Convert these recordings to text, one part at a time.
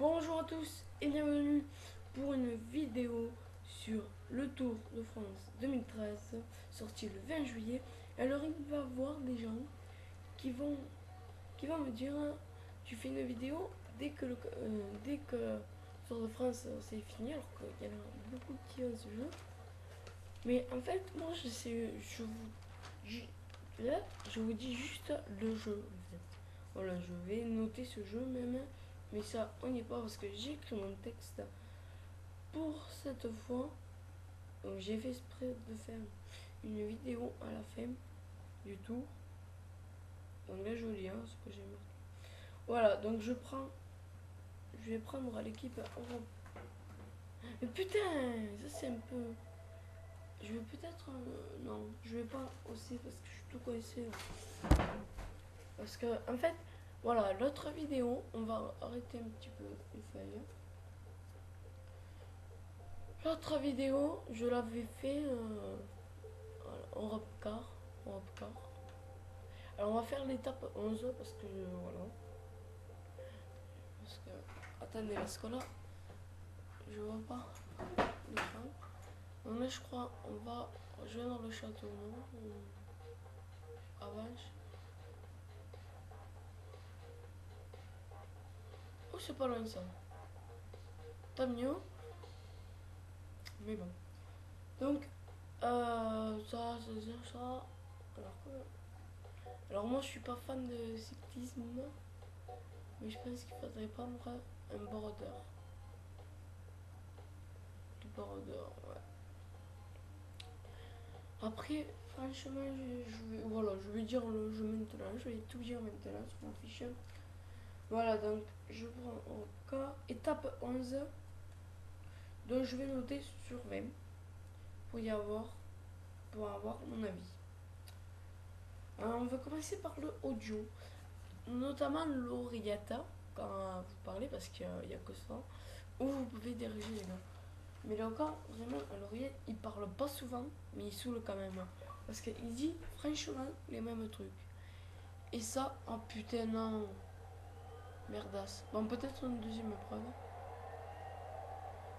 Bonjour à tous et bienvenue pour une vidéo sur le Tour de France 2013 sorti le 20 juillet. Alors il va y avoir des gens qui vont, me dire tu fais une vidéo dès que le Tour de France c'est fini, alors qu'il y en a beaucoup qui ont ce jeu. Mais en fait moi là, je vous dis juste le jeu en fait. Voilà, je vais noter ce jeu même, mais ça on n'y est pas parce que j'ai écrit mon texte pour cette fois. Donc j'ai fait exprès de faire une vidéo à la fin du tour. Donc là je lis ce que j'ai marqué. Voilà, donc je vais prendre l'équipe Europe. Mais putain, ça c'est un peu. Je vais peut-être. Non, je vais pas aussi parce que je suis tout coincé. Parce que en fait, voilà, l'autre vidéo, on va arrêter un petit peu les feuilles. L'autre vidéo, je l'avais fait Europe car. Europe car. Alors on va faire l'étape 11 parce que voilà. Parce que. Attendez, parce que là, je vois pas l'écran. Donc là, je crois, on va rejoindre le château, non? Avance. Oh, c'est pas loin ça. Tant mieux. Mais bon. Donc, ça. Alors moi, je suis pas fan de cyclisme. Mais je pense qu'il faudrait prendre un border. Du border, ouais. Après, franchement, voilà, je vais dire le jeu maintenant. Je vais tout dire maintenant sur mon fichier. Voilà, donc je prends au cas étape 11. Donc je vais noter sur 20 pour pour avoir mon avis. Alors, on va commencer par le audio, notamment l'oreillata quand vous parlez parce qu'il n'y a que ça, ou vous pouvez diriger les mains. Mais le cas, vraiment, à l'oreillette, il parle pas souvent, mais il saoule quand même. Parce qu'il dit franchement les mêmes trucs. Et ça, oh putain, non. Merdasse. Bon, peut-être une deuxième épreuve.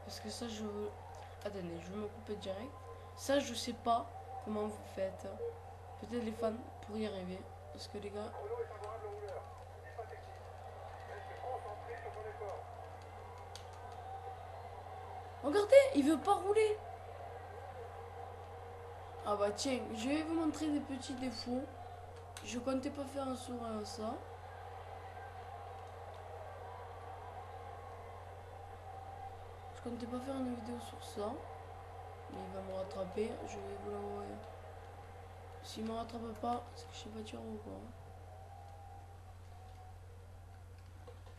Parce que ça, je. Attendez, je vais me couper direct. Ça, je sais pas comment vous faites. Peut-être les fans pour y arriver. Parce que les gars. Regardez, il veut pas rouler. Ah bah tiens, je vais vous montrer des petits défauts. Je comptais pas faire un sur ça. Je comptais pas faire une vidéo sur ça. Mais il va me rattraper. Je vais vous l'envoyer. S'il me rattrape pas, c'est que je sais pas tirer ou quoi.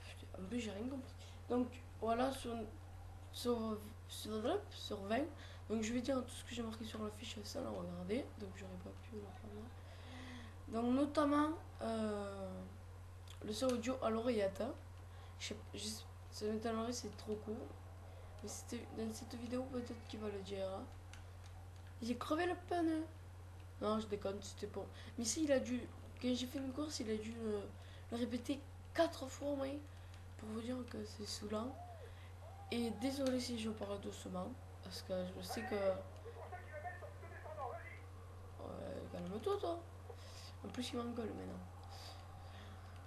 Putain, en plus, j'ai rien compris. Donc voilà, sur, sur 20. Donc je vais dire tout ce que j'ai marqué sur la fiche ça là, regardez. Donc j'aurais pas pu le prendre. Donc notamment le son audio à l'oreillette. Ça m'étonnerait, c'est trop court. Mais dans cette vidéo peut-être qu'il va le dire. J'ai crevé le pneu. Non, je déconne, c'était pas. Mais si il a dû. Quand j'ai fait une course, il a dû le répéter 4 fois au moins. Pour vous dire que c'est saoulant. Et désolé si je parle doucement. Parce que je sais que. Calme-toi, toi. En plus, il m'engueule maintenant.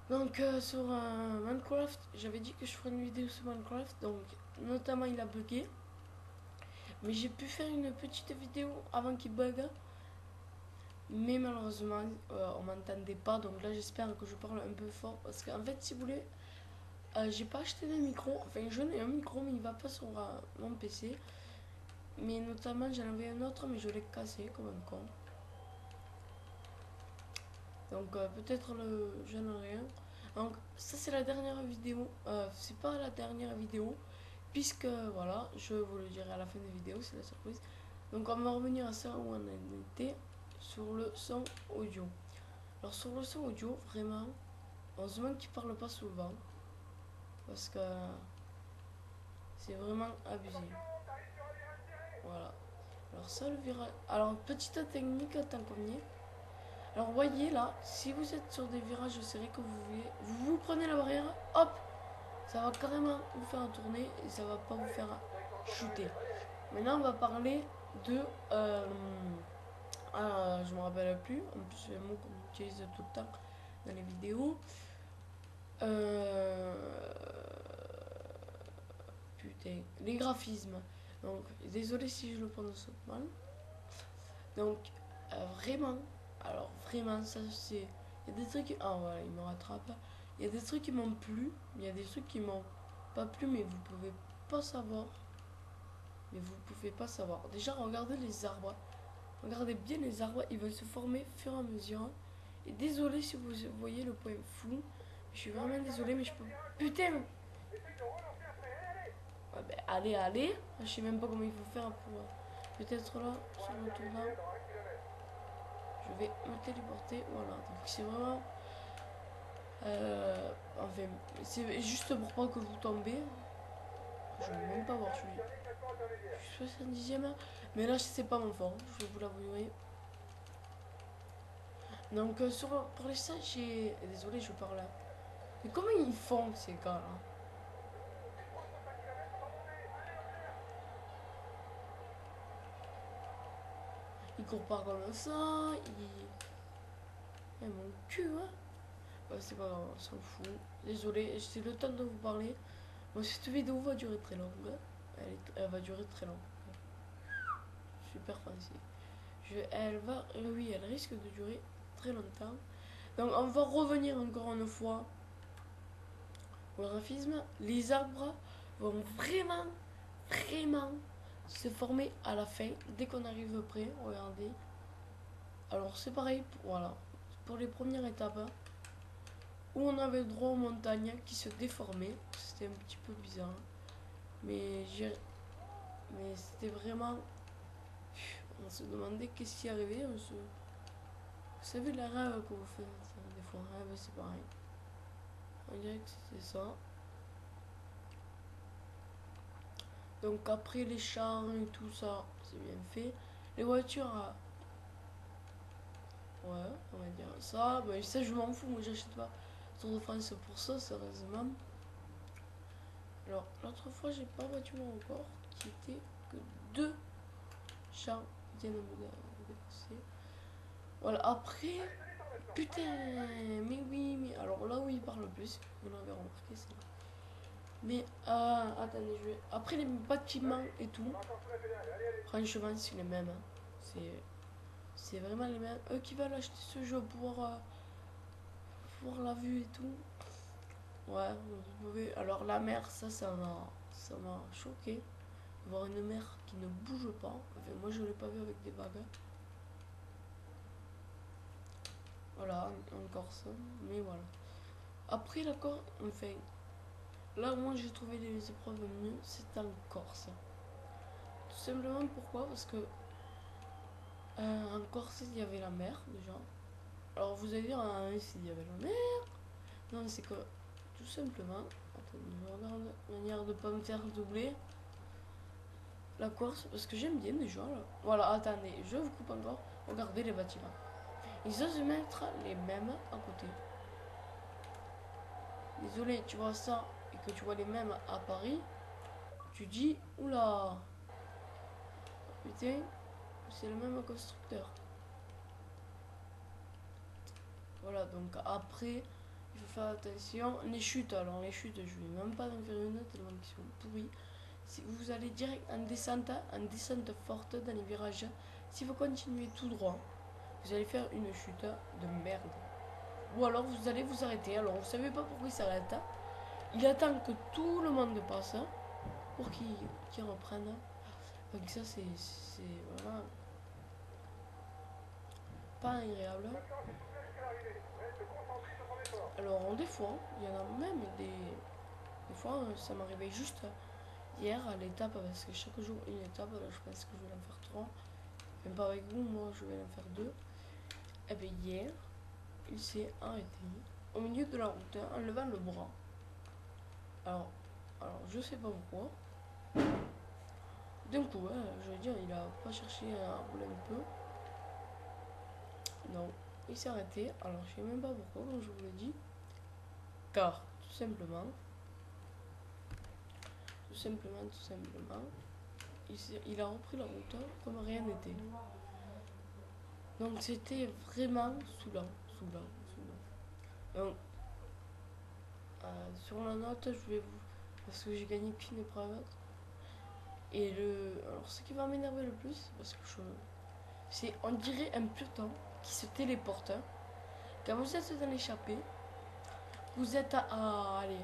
Donc, sur Minecraft, j'avais dit que je ferais une vidéo sur Minecraft. Donc, notamment, il a bugué. Mais j'ai pu faire une petite vidéo avant qu'il bug. Mais malheureusement, on m'entendait pas. Donc là, j'espère que je parle un peu fort. Parce qu'en fait, si vous voulez, j'ai pas acheté de micro. Enfin, j'en ai un micro, mais il va pas sur mon PC. Mais notamment, j'en avais un autre, mais je l'ai cassé comme un con. Donc peut-être j'en ai rien. Donc ça c'est la dernière vidéo. C'est pas la dernière vidéo. Puisque voilà, je vous le dirai à la fin de la vidéo, c'est la surprise. Donc on va revenir à ça où on était sur le son audio. Alors sur le son audio, vraiment, heureusement qu'il parle pas souvent. Parce que c'est vraiment abusé. Voilà. Alors ça le virage. Alors petite technique tant qu'on y est. Alors voyez là, si vous êtes sur des virages serrés que vous voulez, vous prenez la barrière, hop, Ça va carrément vous faire tourner et ça va pas vous faire chuter. Maintenant, on va parler de... je me rappelle plus. En plus, c'est un mot qu'on utilise tout le temps dans les vidéos. Euh, Putain, les graphismes. Donc, désolé si je le prononce mal. Donc, vraiment, alors vraiment, ça c'est. Il y a des trucs. Ah voilà, il me rattrape. Il y a des trucs qui m'ont plu. Il y a des trucs qui m'ont pas plu, mais vous pouvez pas savoir. Mais vous pouvez pas savoir. Déjà, regardez les arbres. Regardez bien les arbres, ils vont se former au fur et à mesure. Et désolé si vous voyez le point flou. Je suis vraiment désolé, mais je peux. Putain! Ouais, ben, allez, allez. Je sais même pas comment il faut faire pour. Peut-être là, sur le tournant. Je vais me téléporter. Voilà, donc c'est vraiment. Enfin, c'est juste pour pas que vous tombez. Je vais même pas voir, je suis 70ème. Mais là, c'est pas mon fort, je vais vous l'avouer. Donc, pour l'instant, j'ai. Désolé, je parle là. Mais comment ils font ces gars-là? Ils courent pas comme ça, ils. Eh, mon cul, hein? Ouais, c'est pas grave, on s'en fout. Désolé, c'est le temps de vous parler. Bon, cette vidéo va durer très longue. Elle va durer très longtemps. Super fancy. Oui, elle risque de durer très longtemps. Donc, on va revenir encore une fois au graphisme. Les arbres vont vraiment, vraiment se former à la fin, dès qu'on arrive près. Regardez. Alors, c'est pareil, voilà. Pour les premières étapes, où on avait le droit aux montagnes qui se déformaient. C'était un petit peu bizarre. Mais, mais c'était vraiment. On se demandait qu'est-ce qui arrivait. Vous savez, les rêves que vous faites, des fois, rêve, c'est pareil. On dirait que c'était ça. Donc, après les champs et tout ça, c'est bien fait. Les voitures, ouais, on va dire ça. Mais ça, je m'en fous, moi, j'achète pas Tour de France pour ça, sérieusement. Alors, l'autre fois, j'ai pas battu mon record, qui était que 2 champs viennent de me dépasser. Voilà, après. Putain, mais oui, mais alors là où il parle le plus, vous l'avez remarqué, c'est là. Mais attendez, je vais. Après les bâtiments et tout, franchement, c'est les mêmes, hein. C'est vraiment les mêmes. Eux qui veulent acheter ce jeu pour la vue et tout. Ouais, vous pouvez. Alors la mer, ça m'a choqué. Voir une mer qui ne bouge pas. Enfin, moi, je l'ai pas vu avec des vagues. Voilà, encore ça. Mais voilà. Après, d'accord, enfin, là, moi, j'ai trouvé les épreuves mieux, c'est en Corse. Tout simplement pourquoi? Parce que en Corse, il y avait la mer déjà. Alors vous allez dire, ah, s'il y avait la mer. Non, c'est que tout simplement, attendez, je regarde la manière de pas me faire doubler la Corse, parce que j'aime bien déjà. Là. Voilà, attendez, je vous coupe encore. Regardez les bâtiments. Ils osent mettre les mêmes à côté. Désolé, tu vois ça et que tu vois les mêmes à Paris, tu dis, oula, putain, c'est le même constructeur. Voilà, donc après, il faut faire attention. Les chutes, alors les chutes, je vais même pas en faire une tellement qu'ils sont pourris. Si vous allez direct en descente forte dans les virages, si vous continuez tout droit, vous allez faire une chute de merde. Ou alors vous allez vous arrêter. Alors vous savez pas pourquoi il s'arrête. Il attend que tout le monde passe pour qu'il reprenne. Donc ça c'est vraiment pas agréable. Alors des fois, il y en a même des fois ça m'arrivait juste hier à l'étape parce que chaque jour une étape, là je pense que je vais en faire 3. Même pas avec vous, moi je vais en faire 2. Et bien hier, il s'est arrêté au milieu de la route en levant le bras. Alors, alors je sais pas pourquoi. D'un coup, je veux dire, il a pas cherché à rouler un peu. Non, il s'est arrêté. Alors je sais même pas pourquoi, comme je vous l'ai dit. Car, tout simplement, tout simplement, tout simplement. Il a repris la route comme rien n'était. Donc c'était vraiment saoulant, saoulant, saoulant. Donc, sur la note, je vais vous... Parce que j'ai gagné qu'une épreuve. Et alors ce qui va m'énerver le plus, parce que c'est on dirait un peloton qui se téléporte. Quand vous êtes dans l'échappée, vous êtes allez,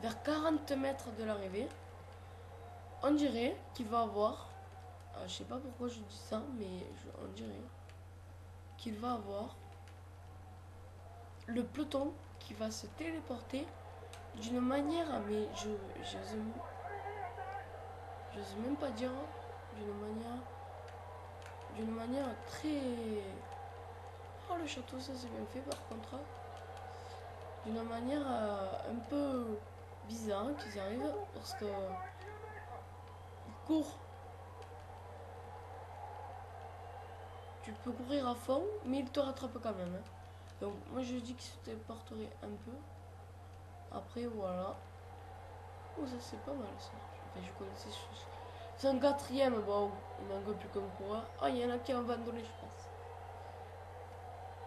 vers 40 mètres de l'arrivée. On dirait qu'il va avoir, je sais pas pourquoi je dis ça, mais on dirait qu'il va avoir le peloton qui va se téléporter d'une manière, mais j'ose même pas dire, d'une manière très... Oh, le château, ça c'est bien fait par contre. D'une manière un peu bizarre qu'ils arrivent, parce que ils courent. Tu peux courir à fond, mais il te rattrape quand même. Hein. Donc moi je dis qu'il se téléporterait un peu. Après voilà. Oh, ça c'est pas mal ça. Enfin, je connaissais. C'est un quatrième, bon, il n'en veut plus comme coureur. Ah, il y en a qui ont abandonné, je pense.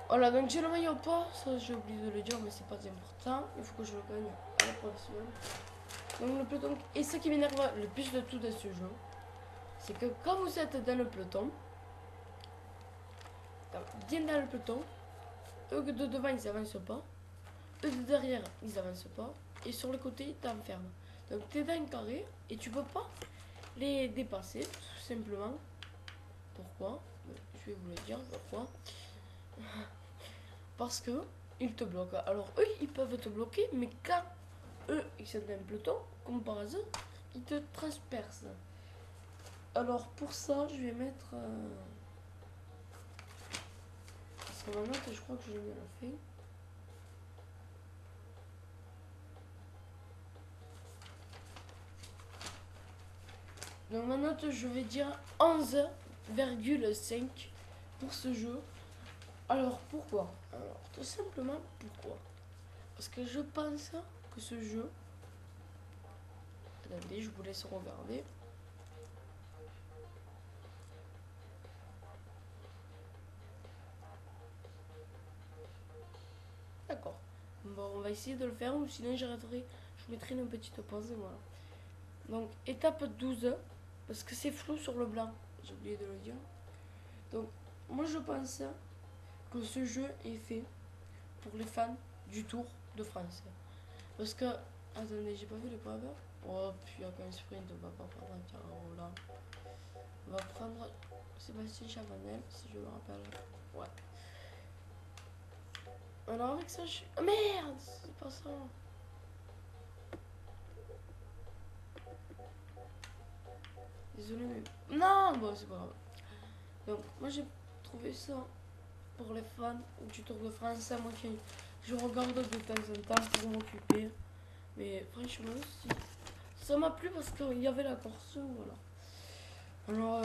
Voilà, donc j'ai le maillot pas, ça j'ai oublié de le dire, mais c'est pas important. Il faut que je le gagne à la prochaine. Donc le peloton, et ce qui m'énerve le plus de tout dans ce jeu, c'est que quand vous êtes dans le peloton, bien dans le peloton, eux de devant ils avancent pas, eux de derrière ils avancent pas, et sur le côté ils t'enferment. Donc t'es dans un carré et tu peux pas les dépasser, tout simplement. Pourquoi? Je vais vous le dire pourquoi. Parce que ils te bloquent. Alors eux ils peuvent te bloquer, mais quand eux ils sont dans un peloton, comme par hasard, ils te transpercent. Alors pour ça je vais mettre... Parce que ma note je crois que je l'ai bien fait. Donc ma note je vais dire 11,5 pour ce jeu. Alors pourquoi? Alors tout simplement pourquoi? Parce que je pense que ce jeu... Attendez, je vous laisse regarder. D'accord. Bon, on va essayer de le faire, ou sinon j'arrêterai. Je mettrai une petite pause et voilà. Donc étape 12, parce que c'est flou sur le blanc. J'ai oublié de le dire. Donc moi je pense que ce jeu est fait pour les fans du Tour de France. Parce que... Attendez, j'ai pas vu les l'épreuve. Oh, puis il y a qu'un sprint, on va pas prendre un Carola. On va prendre Sébastien Chavanel, si je me rappelle. Ouais. Alors avec ça, je suis... Oh merde, c'est pas ça. Désolé, mais... Non, bon, c'est pas grave. Donc, moi j'ai trouvé ça pour les fans du Tour de France. Moi qui je regarde de temps en temps pour m'occuper. Mais franchement, si. Ça m'a plu parce qu'il y avait la Corse, voilà. Alors,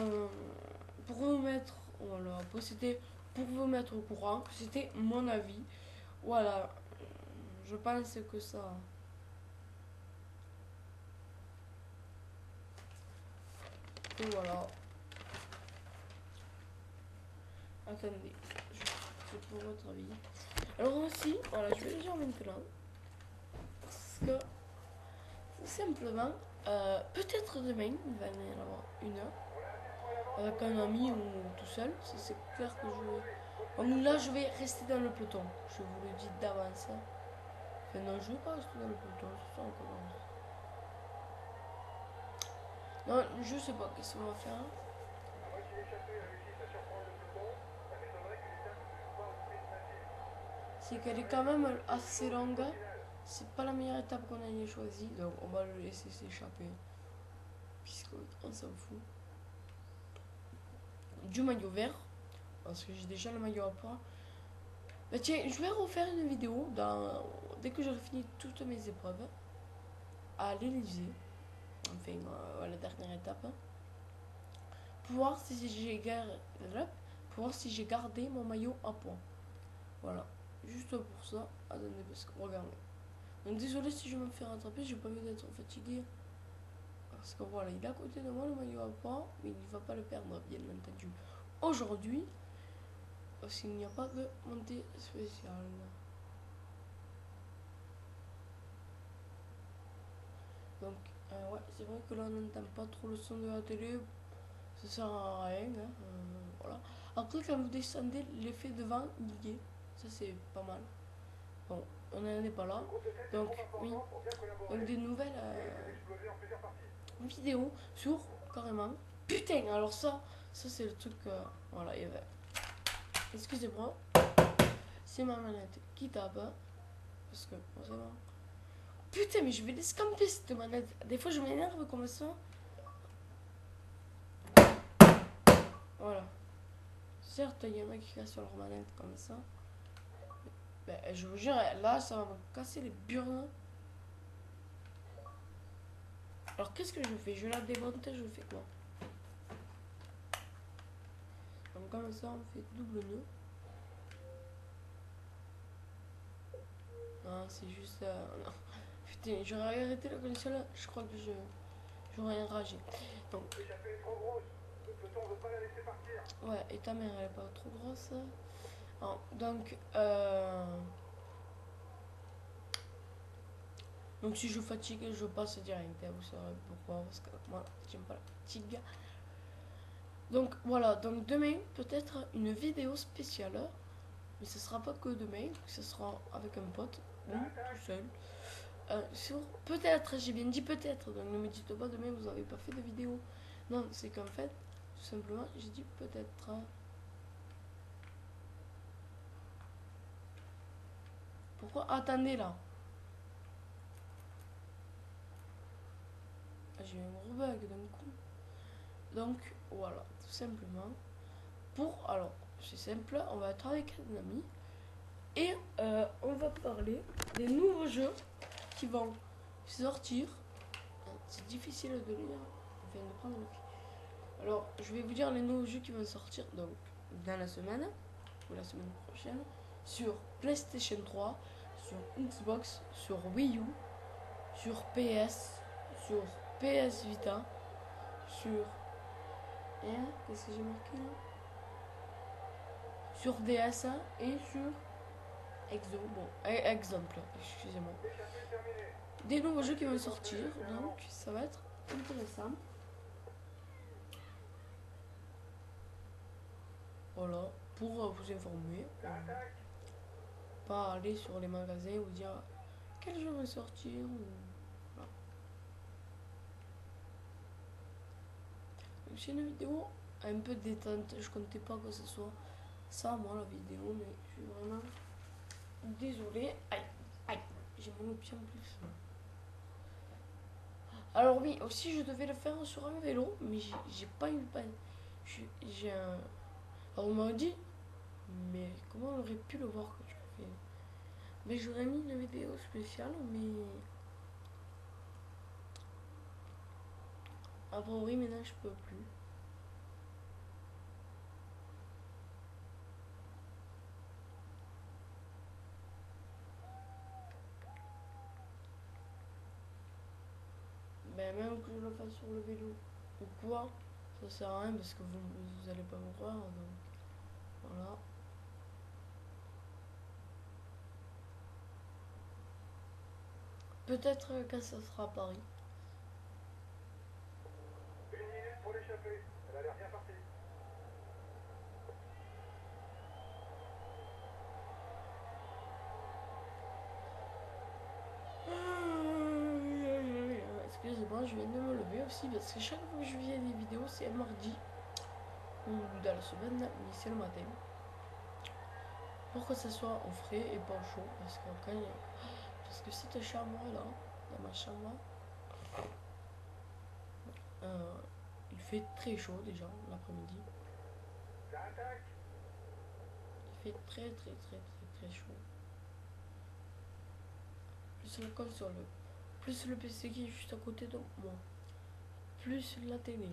pour vous mettre, voilà, c'était pour vous mettre au courant, c'était mon avis. Voilà, je pense que ça. Et voilà. Attendez, c'est pour votre avis. Alors aussi, voilà, je vais le dire maintenant. Parce que, tout simplement, peut-être demain, il va y en avoir une heure. Avec un ami ou tout seul, c'est clair que je vais... Donc là, je vais rester dans le peloton. Je vous le dis d'avance. Enfin non, je vais pas rester dans le peloton, c'est ça on commence. Non, je sais pas qu'est-ce qu'on va faire. C'est qu'elle est quand même assez longue. C'est pas la meilleure étape qu'on ait choisie, donc on va le laisser s'échapper. Puisqu'on s'en fout. Du maillot vert, parce que j'ai déjà le maillot à poids. Bah tiens, je vais refaire une vidéo dès que j'aurai fini toutes mes épreuves à l'Elysée. Enfin, à la dernière étape. Pour voir si j'ai gardé mon maillot à poids. Voilà. Juste pour ça. Attendez, parce que regardez. Donc désolé si je me fais rattraper, j'ai pas envie d'être fatigué. Parce que voilà, il est à côté de moi, le maillot à poids, mais il ne va pas le perdre, bien entendu. Aujourd'hui, parce qu'il n'y a pas de montée spéciale. Donc, ouais, c'est vrai que là, on n'entend pas trop le son de la télé. Ça sert à rien, hein, voilà. Après, quand vous descendez, l'effet de vent, il y est. Ça, c'est pas mal. Bon, on n'en est pas là. Donc, oui. Donc, des nouvelles vidéos sur, carrément. Putain, alors ça c'est le truc. Voilà, et ben, excusez-moi. C'est ma manette qui tape. Parce que, forcément. Putain, mais je vais l'escamper cette manette. Des fois, je m'énerve comme ça. Voilà. Certes, il y en a qui cassent leur manette comme ça. Ben, je vous jure, là, ça va me casser les burnes. Alors, qu'est-ce que je fais? Je la démonte, je fais quoi? Donc, comme ça, on fait double nœud. Non, c'est juste. Non. Putain, j'aurais arrêté la console, je crois que j'aurais enragé. Donc. Ouais, et ta mère, elle est pas trop grosse. Non, donc, donc si je fatigue, je passe direct. Vous saurez pourquoi, parce que moi, j'aime pas la fatigue. Donc voilà, donc demain, peut-être une vidéo spéciale. Mais ce sera pas que demain, ce sera avec un pote ou tout seul. Sur peut-être, j'ai bien dit peut-être, donc ne me dites pas demain vous avez pas fait de vidéo. Non, c'est qu'en fait, tout simplement, j'ai dit peut-être. Pourquoi? Attendez là. J'ai eu un gros bug d'un coup. Donc voilà, tout simplement. Alors, c'est simple, on va être avec un ami et on va parler des nouveaux jeux qui vont sortir. C'est difficile de lire. On vient de prendre le pied. Alors, je vais vous dire les nouveaux jeux qui vont sortir donc dans la semaine ou la semaine prochaine sur PlayStation 3, sur Xbox, sur Wii U, sur PS, sur PS Vita, sur qu'est-ce que j'ai marqué là? Sur DS et sur exemple, excusez-moi. Des nouveaux jeux qui vont sortir, donc ça va être intéressant. Voilà, pour vous informer. Pas aller sur les magasins ou dire quel jeu va sortir. Voilà. C'est une vidéo un peu détente. Je comptais pas que ce soit ça, moi, la vidéo, mais je suis vraiment désolée. Aïe, aïe, j'ai mon pied en plus. Alors oui, aussi je devais le faire sur un vélo, mais j'ai pas eu le panne. J'ai un... Alors on m'a dit, mais comment on aurait pu le voir que tu fais? Mais j'aurais mis une vidéo spéciale, mais... A priori maintenant je peux plus. Ben même que je le fasse sur le vélo ou quoi, ça sert à rien parce que vous allez pas me croire, donc voilà. Peut-être quand ça sera à Paris. Une minute pour l'échapper, elle a l'air bien partie. Excusez-moi, je viens de me lever aussi parce que chaque fois que je viens des vidéos, c'est un mardi ou dans la semaine, mais c'est le matin. Pour que ça soit au frais et pas au chaud, parce que parce que cette chambre là, dans ma chambre, il fait très chaud déjà l'après-midi. Il fait très très très très très chaud. Plus la console, plus le PC qui est juste à côté de moi, plus la télé.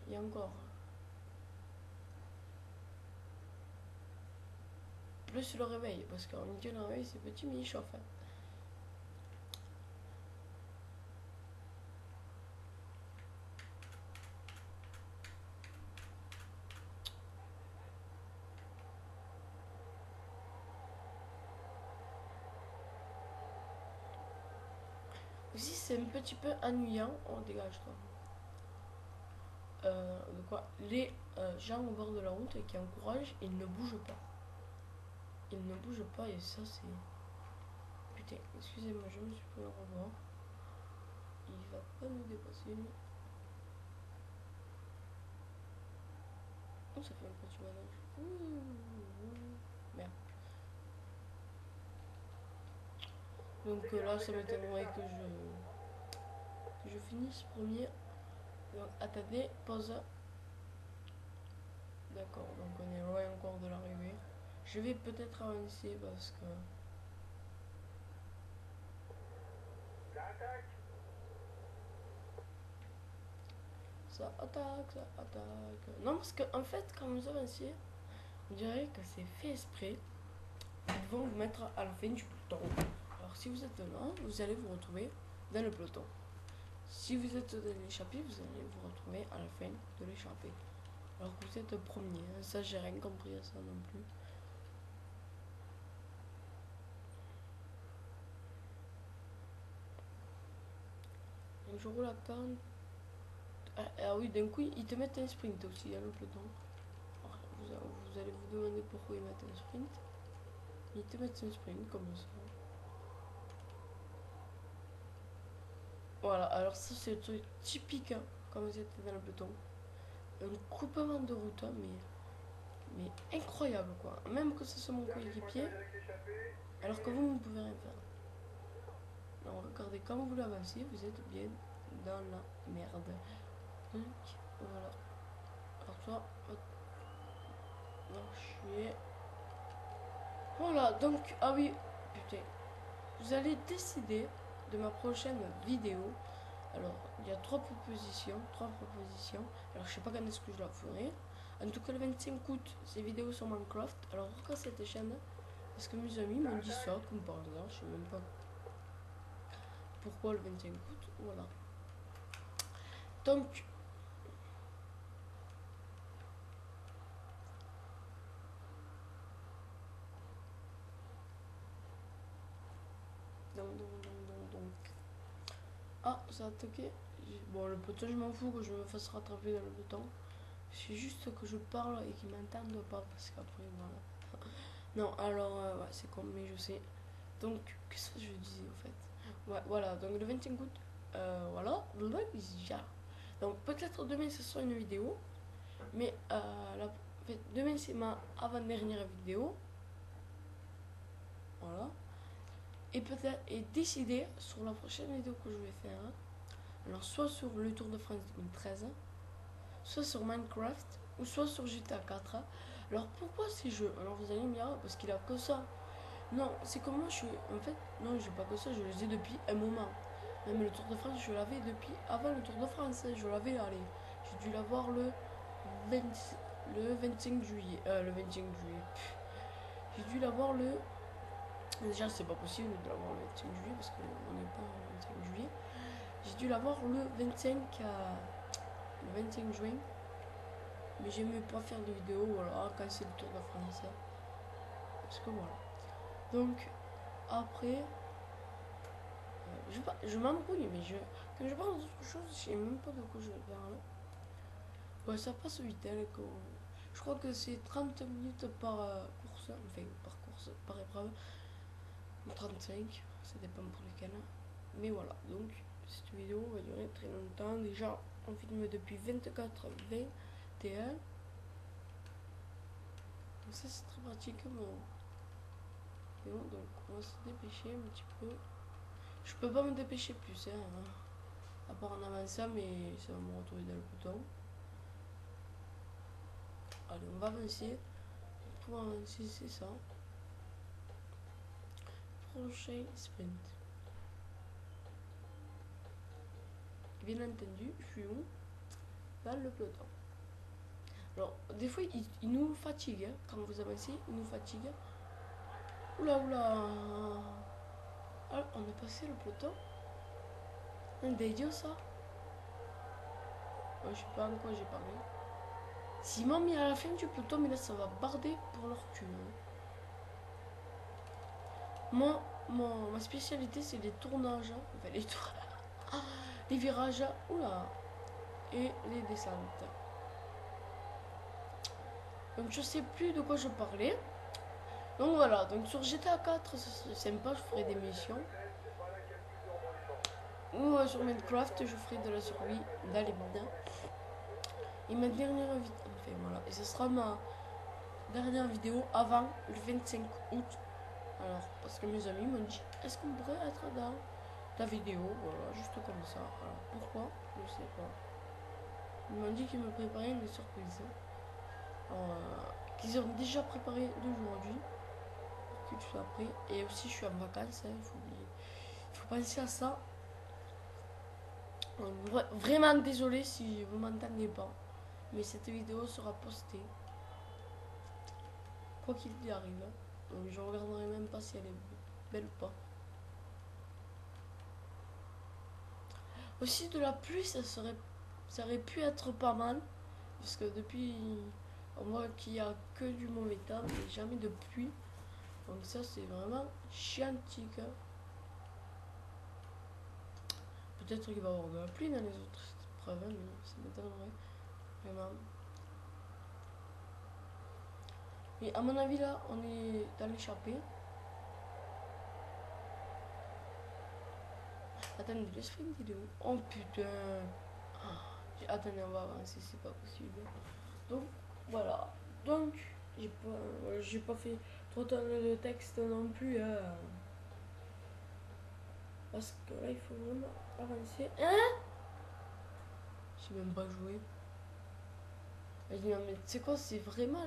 Et encore. Plus le réveil, parce qu'on me dit le réveil c'est petit mais il chauffe. Aussi, c'est un petit peu ennuyant. Oh, dégage-toi. De quoi les gens au bord de la route qui encouragent, ils ne bougent pas. Ils ne bougent pas et ça, c'est. Putain, excusez-moi, je me suis pris un revoir. Il va pas nous dépasser. Oh, ça fait un petit manège. Merde. Donc là, ça m'étonnerait que je finisse premier. Donc, attendez, pause. D'accord, donc on est loin encore de l'arrivée. Je vais peut-être avancer parce que. Ça attaque. Ça attaque, ça attaque. Non, parce qu'en fait, quand vous avancez, on dirait que c'est fait exprès. Ils vont vous mettre à la fin du peloton. Alors, si vous êtes là, vous allez vous retrouver dans le peloton. Si vous êtes dans l'échappée, vous allez vous retrouver à la fin de l'échappée. Alors que vous êtes premier. Hein. Ça, j'ai rien compris à ça non plus. Donc, je roule à 40. Ah oui, d'un coup, ils te mettent un sprint aussi dans le peloton. Alors, vous allez vous demander pourquoi ils mettent un sprint. Ils te mettent un sprint comme ça. Voilà, alors ça c'est le truc typique hein, quand vous êtes dans le peloton. Un coupement de route, hein, mais incroyable quoi. Même que ce soit mon coéquipier, alors que vous ne pouvez rien faire. Alors regardez, quand vous l'avancez, vous êtes bien dans la merde. Donc voilà. Alors toi, marcher. Voilà, donc, ah oui, putain. Vous allez décider de ma prochaine vidéo. Alors, il y a trois propositions. Alors, je sais pas quand est-ce que je la ferai. En tout cas, le 25 août, ces vidéos sur Minecraft. Alors, pourquoi cette chaîne? Parce que mes amis m'ont dit ça, comme par hasard. Je sais même pas pourquoi le 25 août. Voilà. Donc, ah, ça a attaqué. Bon, le poteau, je m'en fous que je me fasse rattraper dans le bouton. C'est juste que je parle et qu'ils m'entendent pas parce qu'après, voilà. Non, alors, ouais, c'est comme, mais je sais. Donc, qu'est-ce que je disais en fait? Ouais, voilà, donc le 25 août, voilà, déjà. Donc, peut-être demain ce sera une vidéo, mais en fait, demain c'est ma avant-dernière vidéo. Voilà. Et peut-être, et décider sur la prochaine vidéo que je vais faire. Alors, soit sur le Tour de France 2013, soit sur Minecraft, ou soit sur GTA 4. Alors, pourquoi ces jeux? Alors, vous allez me dire, parce qu'il a que ça. Non, c'est comme moi, je suis. En fait, non, je n'ai pas que ça, je les ai depuis un moment. Même le Tour de France, je l'avais depuis avant le Tour de France. Je l'avais, allez. J'ai dû l'avoir le 25 juillet. Le 25 juillet. J'ai dû l'avoir le. Déjà, c'est pas possible de l'avoir le 25 juillet parce qu'on n'est pas le 25 juillet. J'ai dû l'avoir le 25 juin. Mais j'aimais pas faire de vidéos, voilà, quand c'est le Tour de France. Parce que voilà. Donc, après. Je m'embrouille, mais quand je parle d'autre chose, je sais même pas de quoi je vais parler. Ouais, ça passe vite, hein, je crois que c'est 30 minutes par course, enfin par course, par épreuve. 35, ça dépend pour lesquels. Mais voilà, donc cette vidéo va durer très longtemps. Déjà, on filme depuis 24, 21. Donc ça c'est très pratique. Mais bon, donc on va se dépêcher un petit peu. Je peux pas me dépêcher plus, hein. À part en avançant, mais ça va me retrouver dans le bouton. Allez, on va avancer. Pour avancer, c'est ça. Prochain sprint. Bien entendu, je suis où? Dans le peloton. Alors, des fois, il nous fatigue. Hein. Quand vous avancez, il nous fatigue. Oula, oula. Ah, on est passé le peloton. Un idiot, ça. Ouais, je sais pas en quoi j'ai parlé. S'ils m'ont mis à la fin du peloton, mais là, ça va barder pour leur cul. Hein. Ma spécialité, c'est les tournages. Hein. Enfin, les tours. les virages, oula, et les descentes. Donc je sais plus de quoi je parlais. Donc voilà, donc sur GTA 4, c'est sympa, je ferai des missions. Ou sur Minecraft, je ferai de la survie dans les modes. Et ma dernière vidéo, enfin voilà, et ce sera ma dernière vidéo avant le 25 août. Alors, parce que mes amis m'ont dit, est-ce qu'on pourrait être dans ta vidéo? Voilà, juste comme ça. Alors, pourquoi? Je sais pas. Ils m'ont dit qu'ils me préparaient une surprise. Alors, qu'ils ont déjà préparé d'aujourd'hui. Que tu sois prêt. Et aussi, je suis en vacances, hein, il faut penser à ça. Donc, vraiment désolé si vous m'entendez pas. Mais cette vidéo sera postée. Quoi qu'il y arrive. Donc, je regarderai même pas si elle est belle ou pas. Aussi, de la pluie, ça aurait pu être pas mal. Parce que depuis, on voit qu'il n'y a que du mauvais temps et jamais de pluie. Donc ça, c'est vraiment chiantique. Hein. Peut-être qu'il va y avoir de la pluie dans les autres épreuves, mais ça m'étonnerait. Vraiment. Mais à mon avis, là, on est dans l'échappée. Attendez, le sprint, il est où? Oh putain! Attendez, on va avancer, c'est pas possible. Donc, voilà. Donc, j'ai pas fait trop de texte non plus. Hein. Parce que là, il faut vraiment avancer. Hein? J'ai même pas joué. Je dis, non, mais tu sais quoi, c'est vraiment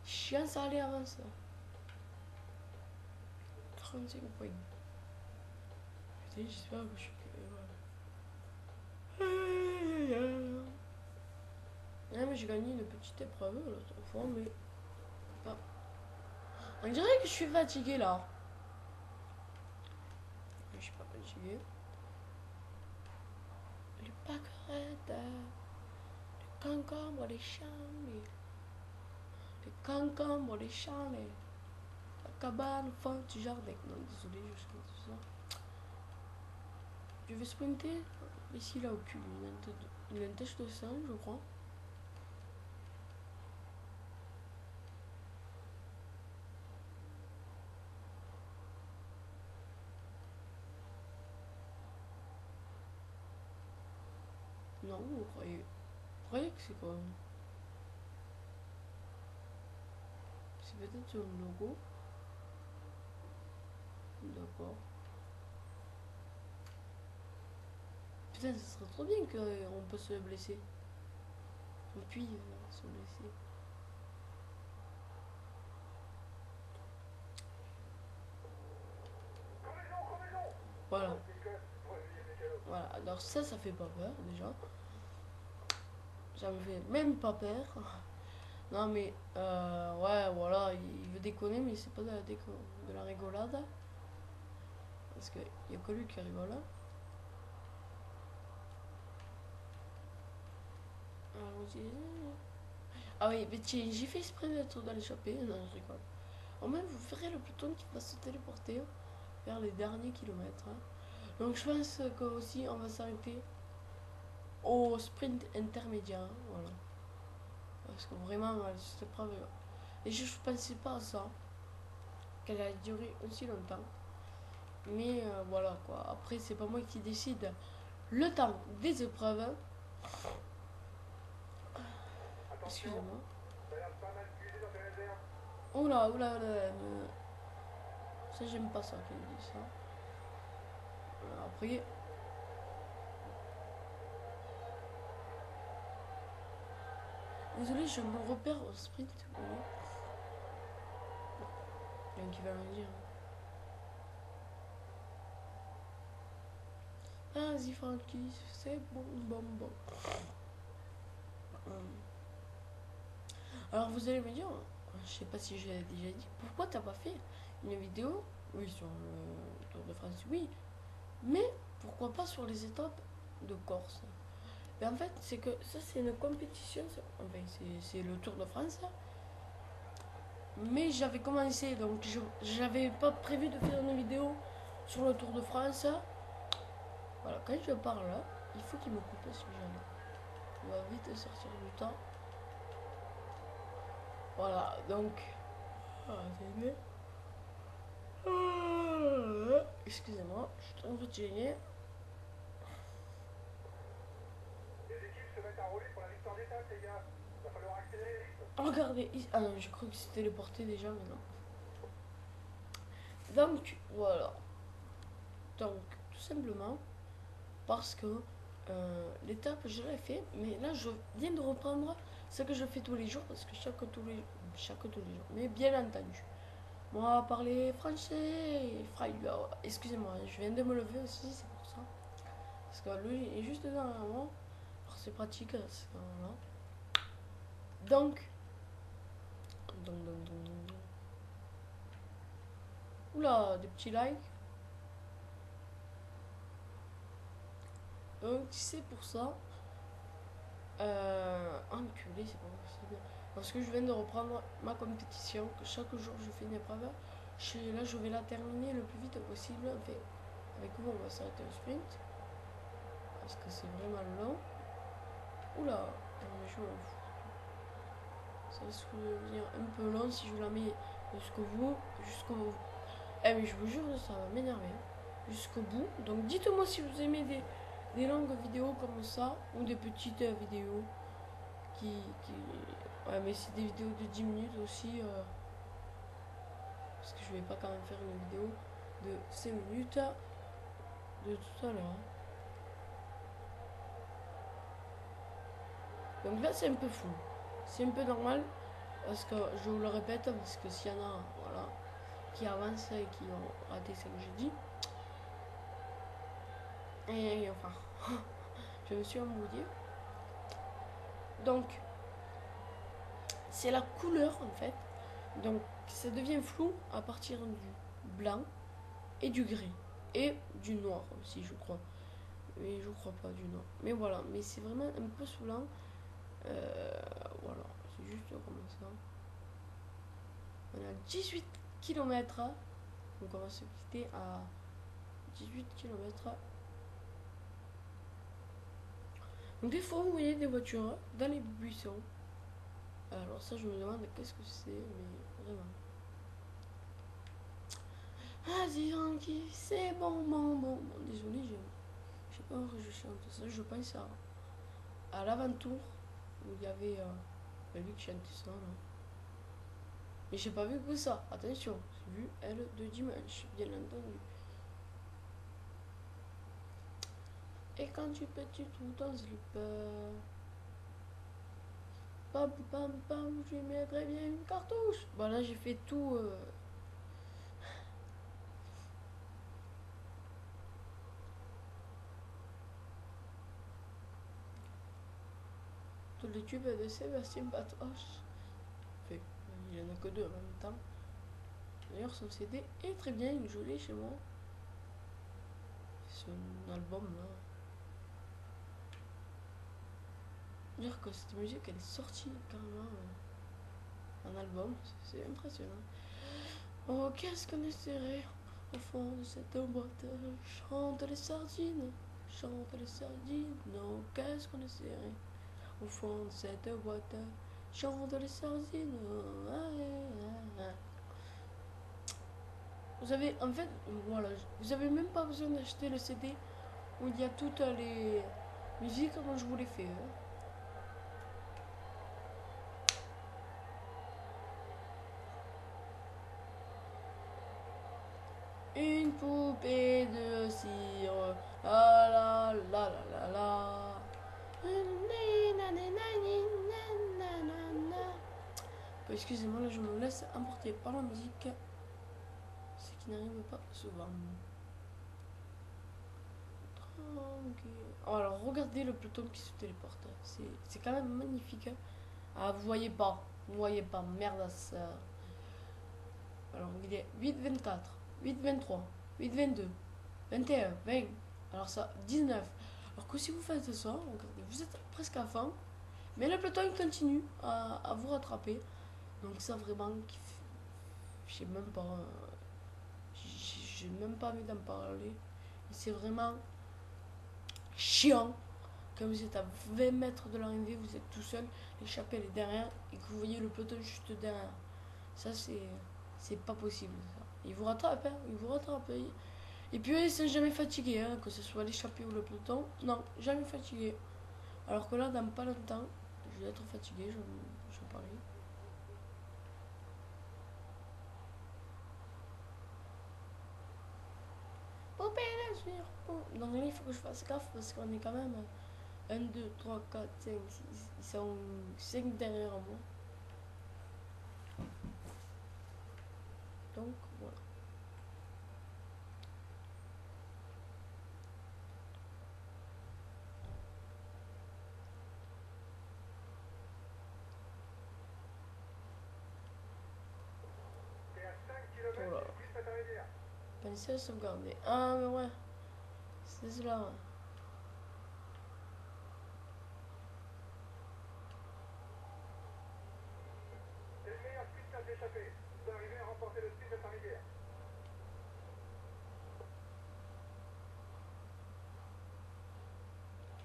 chiant, ça allait avant ça. 35 points. Putain, j'espère que je suis. Ah, mais j'ai gagné une petite épreuve l'autre fois, mais. Ah. On dirait que je suis fatiguée là. Je suis pas fatiguée. Les pâquerettes, les concombres, les champs, les concombres, les champs, la cabane, fond du jardin. Non, désolé, je chante tout ça. Je vais sprinter. Ici, là, au cul, une tâche de sang, je crois. Non, vous croyez que c'est quoi? C'est peut-être un logo. D'accord. Putain, ça serait trop bien qu'on peut se blesser. On puisse se blesser. Voilà. Voilà, alors ça fait pas peur déjà. Ça me fait même pas peur. Non mais, ouais, voilà, il veut déconner, mais c'est pas de la rigolade. Parce qu'il y a que lui qui rigole. Ah oui, mais tiens, j'ai fait exprès d'être dans l'échappée. Non, je rigole. Au moins, vous ferez le peloton qui va se téléporter vers les derniers kilomètres. Hein. Donc je pense que aussi on va s'arrêter au sprint intermédiaire. Voilà. Parce que vraiment, cette épreuve. Et je ne pensais pas à ça. Qu'elle allait durer aussi longtemps. Mais voilà quoi. Après, c'est pas moi qui décide le temps des épreuves. Excusez-moi. Oula, oula, oula. Ça, j'aime pas ça qu'il dit ça. Après. Désolé, je me repère au sprint. Vous voyez. Il y en a qui va me dire. Vas-y, Francky, c'est bon, bon, bon. Alors, vous allez me dire, je sais pas si j'ai déjà dit, pourquoi t'as pas fait une vidéo? Oui, sur le Tour de France, oui. Mais pourquoi pas sur les étapes de Corse? Et en fait, c'est que ça, c'est une compétition. Enfin, c'est le Tour de France. Mais j'avais commencé, donc j'avais pas prévu de faire une vidéo sur le Tour de France. Voilà, quand je parle là, il faut qu'il me coupe ce genre-là. Il va vite sortir du temps. Voilà, donc. Attendez. Excusez-moi, je suis en train de gêner. Les équipes se mettent à rouler pour la victoire d'étape, les gars. Va falloir accélérer les rythmes. Regardez, ah non, je crois que c'est téléporté déjà, mais non. Donc, voilà. Donc, tout simplement, parce que l'étape, je l'ai fait, mais là, je viens de reprendre ce que je fais tous les jours, parce que chaque tous les jours, mais bien entendu. Moi, parler français, excusez-moi, je viens de me lever aussi, c'est pour ça. Parce que lui, il est juste derrière moi. Alors, c'est pratique, voilà. Donc, donc. Oula, des petits likes. Donc, c'est pour ça. Enculé, c'est pas possible. Parce que je viens de reprendre ma compétition, que chaque jour je fais une épreuve. Là, je vais la terminer le plus vite possible. Enfin, avec vous, on va s'arrêter au sprint. Parce que c'est vraiment long. Oula, non, mais je m'en fous. Ça risque de devenir un peu long si je la mets jusqu'au bout. Eh, mais je vous jure, ça va m'énerver. Jusqu'au bout. Donc, dites-moi si vous aimez des longues vidéos comme ça ou des petites vidéos qui... Ouais, mais c'est des vidéos de 10 minutes aussi. Parce que je vais pas quand même faire une vidéo de 5 minutes de tout à l'heure. Donc là, c'est un peu fou. C'est un peu normal. Parce que je vous le répète, parce que s'il y en a voilà, qui avancent et qui ont raté ce que j'ai dit. Et enfin, je me suis embrouillée. Donc, c'est la couleur en fait. Donc, ça devient flou à partir du blanc et du gris. Et du noir aussi, je crois. Mais je crois pas du noir. Mais voilà, mais c'est vraiment un peu saoulant. Voilà, c'est juste comme ça. On a 18 km. Donc on va se quitter à 18 km. Donc des fois vous voyez des voitures dans les buissons. Alors ça je me demande qu'est-ce que c'est, mais vraiment. Ah dis donc, c'est bon. Désolé, j'ai peur que je chante ça. Je pense à l'aventure où il y avait lui qui chantait ça là. Mais j'ai pas vu que ça, attention, j'ai vu elle de dimanche, bien entendu. Et quand tu pètes tout en slip, pam pam, je lui mettrais bien une cartouche. Bon là j'ai fait tout. Tous les tubes de Sébastien Patoche. Enfin, il y en a que deux en même temps. D'ailleurs son CD est très bien, il est joli chez moi. C'est un album là. Dire que cette musique elle est sortie carrément en album, c'est impressionnant. Oh qu'est-ce qu'on est serré au fond de cette boîte. Chante les sardines, non qu'est-ce qu'on est serré au fond de cette boîte. Chante les sardines. Vous avez, en fait, voilà, vous avez même pas besoin d'acheter le CD où il y a toutes les musiques dont je vous les fais. Une poupée de cire, la la la la la la. Excusez-moi, là je me laisse emporter par la musique, ce qui n'arrive pas souvent. Tranquille. Oh, alors regardez le peloton qui se téléporte, c'est quand même magnifique. Ah vous voyez pas, merde ça. Alors il est 8-24, 8-23, 8-22, 21, 20. Alors ça, 19. Alors que si vous faites ça, regardez, vous êtes presque à fond. Mais le peloton il continue à vous rattraper. Donc ça vraiment, j'ai même pas, j'ai même pas envie d'en parler. C'est vraiment chiant. Quand vous êtes à 20 mètres de l'arrivée, vous êtes tout seul, l'échappée elle est derrière et que vous voyez le peloton juste derrière. Ça, c'est pas possible. Ça. Ils vous rattrapent, hein, ils vous rattrapent. Et puis eux, ils sont jamais fatigués, hein, que ce soit l'échappée ou le peloton. Non, jamais fatigués. Alors que là, dans pas longtemps, je vais être fatigué, je parie. Poupée la suire. Donc là, il faut que je fasse gaffe parce qu'on est quand même 1, 2, 3, 4, 5, 6. Ils sont 5 derrière moi. Donc voilà. T'es à 5 km Oh là là. du site intermédiaire. Pensez à sauvegarder. Ah, mais ouais. C'est cela. Ouais. C'est le meilleur sprinter d'échappée. Vous arrivez à remporter le sprint intermédiaire.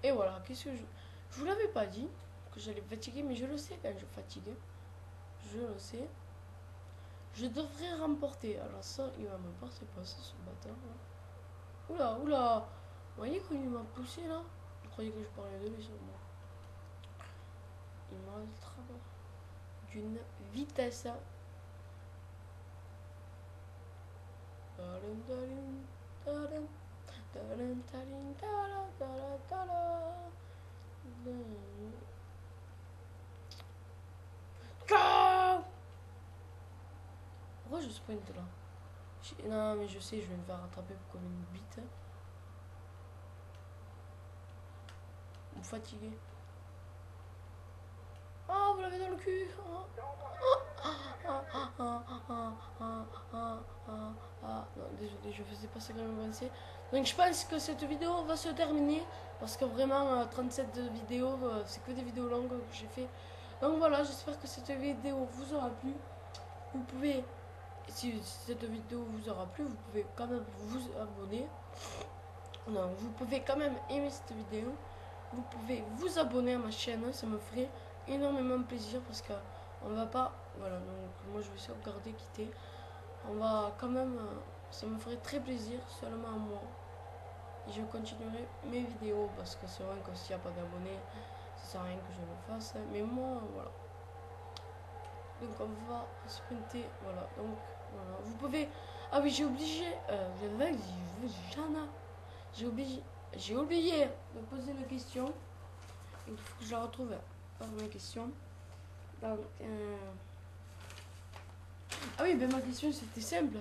Et voilà. Qu'est-ce que je vous l'avais pas dit que j'allais me fatiguer, mais je le sais quand je fatigue. Je le sais. Je devrais remporter. Alors ça, il va me porter pas ça, ce bâtard. Là. Oula, oula. Vous voyez quand il m'a poussé là? Vous croyez que je parlais de lui sûrement. Il m'a rattrapé d'une vitesse. Pourquoi je sprint là? Non mais je sais, je vais me faire rattraper comme une bite. Vous fatiguez. Ah, vous l'avez dans le cul. Non, désolé, je faisais pas ça quand même avancer. Donc je pense que cette vidéo va se terminer. Parce que vraiment, 37 vidéos, c'est que des vidéos longues que j'ai fait. Donc voilà, j'espère que cette vidéo vous aura plu. Vous pouvez, si cette vidéo vous aura plu, vous pouvez quand même vous abonner. Non, vous pouvez quand même aimer cette vidéo. Vous pouvez vous abonner à ma chaîne, ça me ferait énormément plaisir parce que on va pas, voilà, donc moi je vais sauvegarder, quitter. On va quand même, ça me ferait très plaisir seulement à moi. Et je continuerai mes vidéos parce que c'est vrai que s'il n'y a pas d'abonnés, ça sert à rien que je le fasse. Mais moi, voilà. Donc on va sprinter, voilà. Donc voilà, vous pouvez. Ah oui, j'ai obligé. J'ai oublié de poser la question. Il faut que je la retrouve par ma question. Donc, ah oui, ben ma question c'était simple.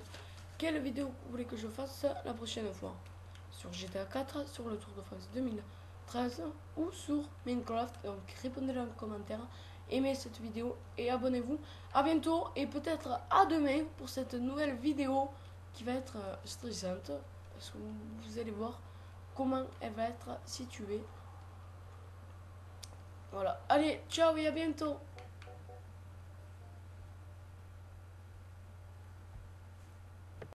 Quelle vidéo vous voulez que je fasse la prochaine fois? Sur GTA 4, sur le Tour de France 2013 ou sur Minecraft? Donc répondez dans les commentaires, aimez cette vidéo et abonnez-vous. A bientôt et peut-être à demain pour cette nouvelle vidéo qui va être stressante. Parce que vous allez voir comment elle va être située. Voilà, allez, ciao et à bientôt.